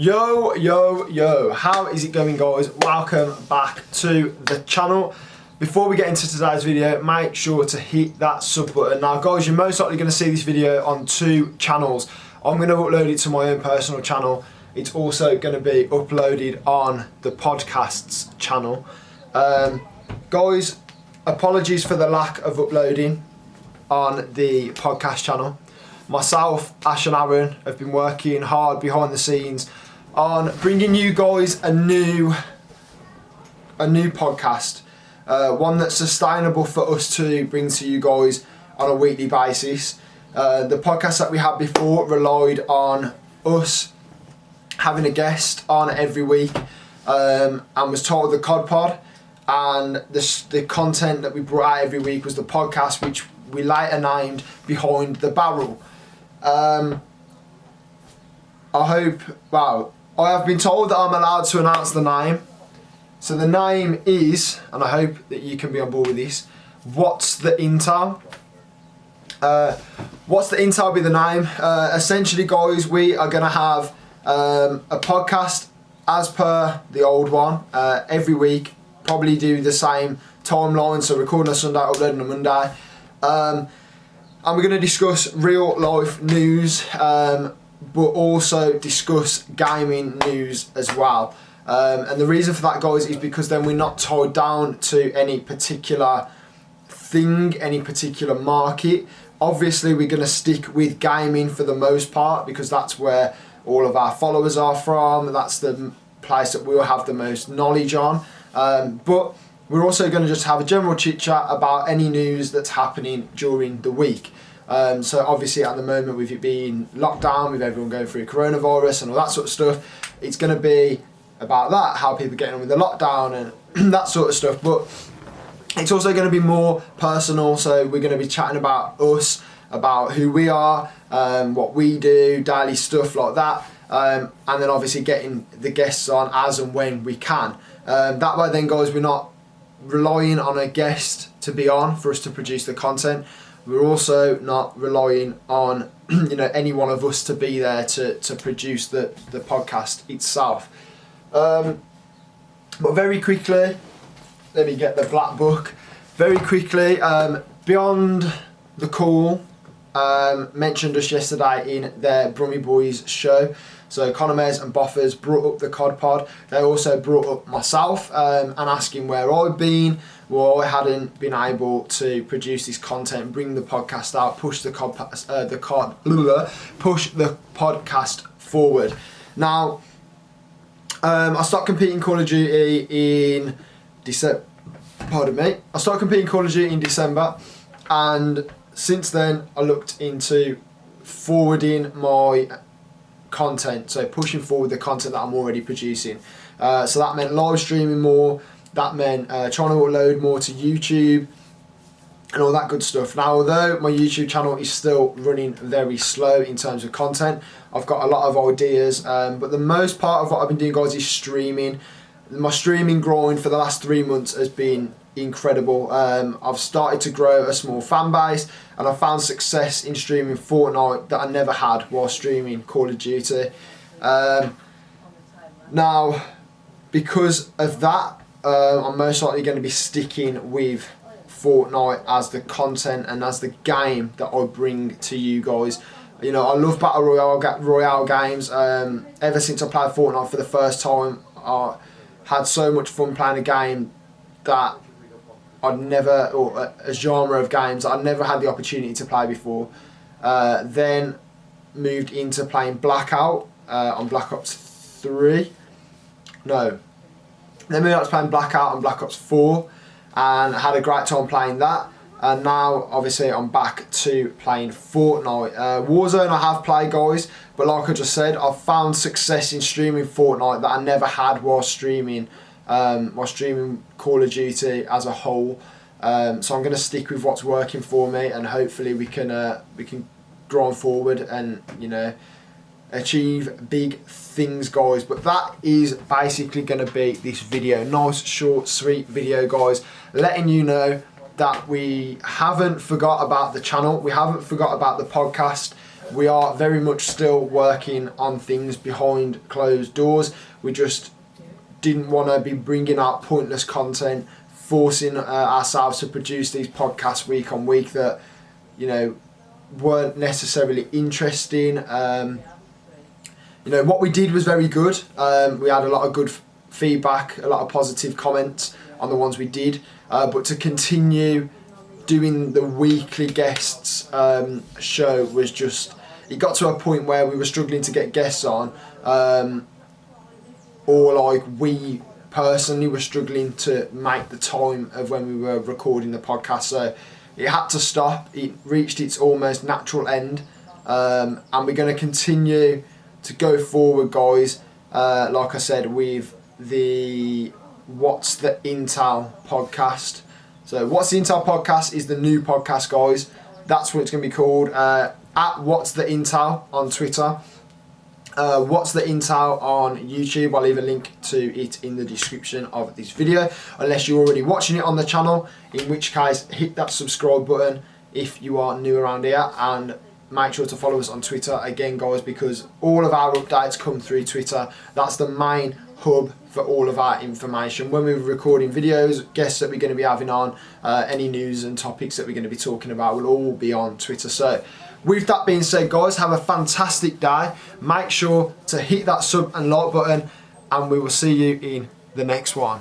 Yo, how is it going, guys? Welcome back to the channel. Before we get into today's video, make sure to hit that sub button. Now guys, you're most likely going to see this video on two channels. I'm going to upload it to my own personal channel. It's also going to be uploaded on the podcast's channel. Guys, apologies for the lack of uploading on the podcast channel. Myself, Ash and Aaron have been working hard behind the scenes on bringing you guys a new podcast, one that's sustainable for us to bring to you guys on a weekly basis. The podcast that we had before relied on us having a guest on every week, and was titled the Cod Pod, and the content that we brought out every week was the podcast, which we later named Behind the Barrel. I have been told that I'm allowed to announce the name. So the name is, and I hope that you can be on board with this, What's the Intel? What's the Intel be the name? Essentially, guys, we are going to have a podcast as per the old one every week. Probably do the same timeline, so recording on Sunday, uploading on Monday. And we're going to discuss real life news, but also discuss gaming news as well. And the reason for that, guys, is because then we're not tied down to any particular thing, any particular market. Obviously, we're going to stick with gaming for the most part because that's where all of our followers are from. That's the place that we'll have the most knowledge on. But we're also going to just have a general chit chat about any news that's happening during the week. So obviously at the moment, with it being lockdown, with everyone going through coronavirus and all that sort of stuff, it's going to be about that, how people are getting on with the lockdown and that sort of stuff. But it's also going to be more personal, so we're going to be chatting about us, about who we are, what we do, daily stuff like that, and then obviously getting the guests on as and when we can. That way then, guys, we're not relying on a guest to be on for us to produce the content. We're also not relying on any one of us to be there to produce the podcast itself. But very quickly, let me get the black book. Very quickly, Beyond the Call mentioned us yesterday in their Brummy Boys show. So Conor Mez and Boffers brought up the Cod Pod. They also brought up myself and asking where I've been. Well, I hadn't been able to produce this content, bring the podcast out, push the podcast forward. Now, I started competing Call of Duty in December. I started competing Call of Duty in December, and since then I looked into forwarding my content, so pushing forward the content that I'm already producing. So that meant live streaming more. That meant trying to upload more to YouTube and all that good stuff. Now, although my YouTube channel is still running very slow in terms of content, I've got a lot of ideas, but the most part of what I've been doing, guys, is streaming. My streaming grind for the last 3 months has been incredible. I've started to grow a small fan base, and I found success in streaming Fortnite that I never had while streaming Call of Duty. Now, because of that, I'm most likely going to be sticking with Fortnite as the content and as the game that I bring to you guys. I love Battle Royale games. Ever since I played Fortnite for the first time, I had so much fun playing a game that or a genre of games that I'd never had the opportunity to play before. Then moved into playing Blackout on Black Ops 3. No. Then moved up to playing Blackout on Black Ops 4, and I had a great time playing that. And now, obviously, I'm back to playing Fortnite. Warzone I have played, guys, but like I just said, I've found success in streaming Fortnite that I never had while streaming Call of Duty as a whole. So I'm going to stick with what's working for me, and hopefully we can grind forward and achieve big things, guys. But that is basically going to be this video. Nice, short, sweet video, guys, letting you know that we haven't forgot about the channel, we haven't forgot about the podcast. we are very much still working on things behind closed doors. We just didn't want to be bringing out pointless content, forcing ourselves to produce these podcasts week on week that, you know, weren't necessarily interesting. You know, what we did was very good. We had a lot of good feedback, a lot of positive comments on the ones we did, but to continue doing the weekly guests show was just, it got to a point where we were struggling to get guests on, or like we personally were struggling to make the time of when we were recording the podcast, so it had to stop. It reached its almost natural end, and we're going to continue to go forward, guys, like I said, with the What's the Intel podcast. So What's the Intel podcast is the new podcast, guys. That's what it's going to be called. At What's the Intel on Twitter. What's the Intel on YouTube. I'll leave a link to it in the description of this video, unless you're already watching it on the channel, in which case hit that subscribe button if you are new around here, and make sure to follow us on Twitter again, guys, because all of our updates come through Twitter. That's the main hub for all of our information. When we're recording videos, guests that we're going to be having on, any news and topics that we're going to be talking about will all be on Twitter. So with that being said, guys, have a fantastic day. Make sure to hit that sub and like button, and we will see you in the next one.